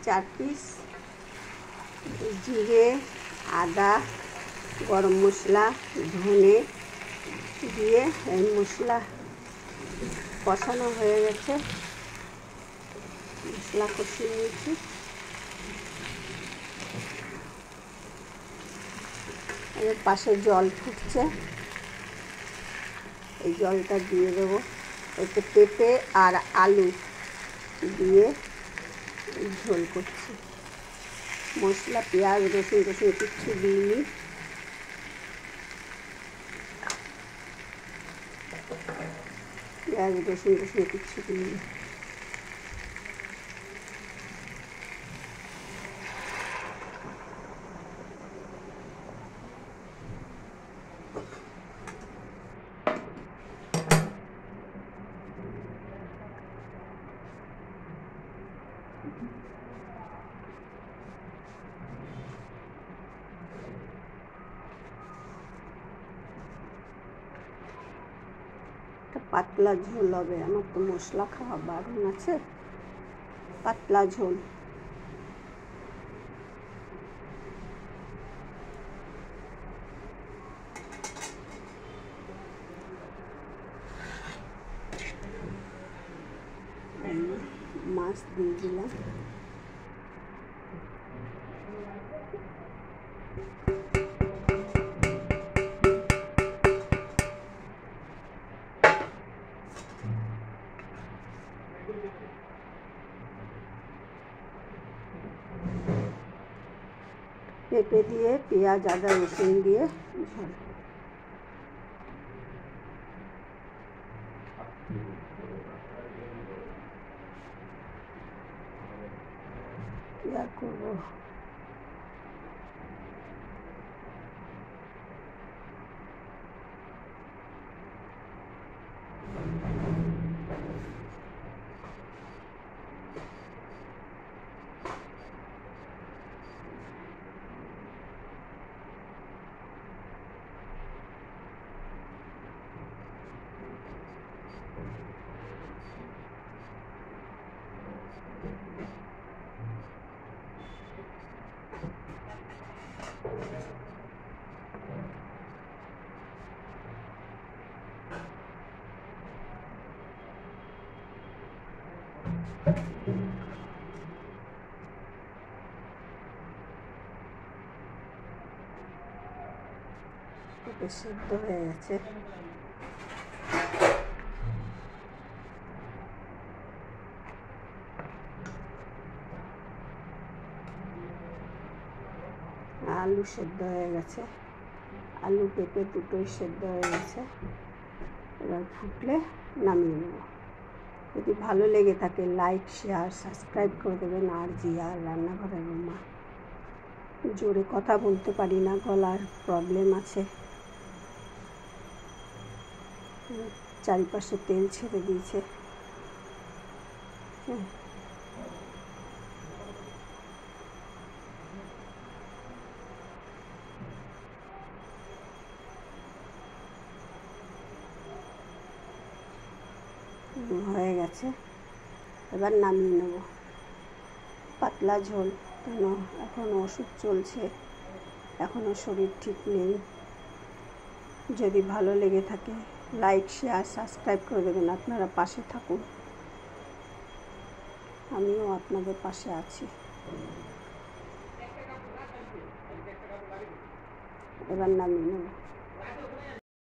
4 piece জিরে, আদা, গরম মশলা, ধনে দিয়ে এই মশলা কষানো হয়ে গেছে। মশলা কষিয়ে নিয়েছি। এর পাশে জল ফুটছে, এই জলটা দিয়ে দেবো। এতে পেঁপে আর আলু দিয়ে ঝোল করছি। মশলা, পেঁয়াজ, রসুন কিচ্ছু দিইনি। পেঁয়াজ, রসুন কিচ্ছু দিইনি। পাতলা ঝোল হবে, আমার তো মশলা খাওয়া বারণ আছে। পাতলা ঝোল। মাছ দিয়ে দিলাম। পেঁপে দিয়ে, পেঁয়াজ, আদা, রসুন দিয়ে ঝোল। কি আর করবো। পেঁপে সেদ্ধ হয়ে গেছে। আলু সেদ্ধ হয়ে গেছে। আলু পেঁপে দুটোই সেদ্ধ হয়ে গেছে। এবার ফুটলে নামিয়ে নেব। যদি ভালো লেগে থাকে লাইক, শেয়ার, সাবস্ক্রাইব করে দেবেন। আর জিয়া রান্নাঘরের রুমা। জোরে কথা বলতে পারি না, গলার প্রবলেম আছে। চারিপাশে তেল ছেড়ে দিয়েছে। হয়ে গেছে, এবার নামিয়ে নেব। পাতলা ঝোল, কেন এখন ওষুধ চলছে, এখনও শরীর ঠিক নেই। যদি ভালো লেগে থাকে লাইক, শেয়ার, সাবস্ক্রাইব করে দেবেন। আপনারা পাশে থাকুন, আমিও আপনাদের পাশে আছি। এবার নামিয়ে নেব।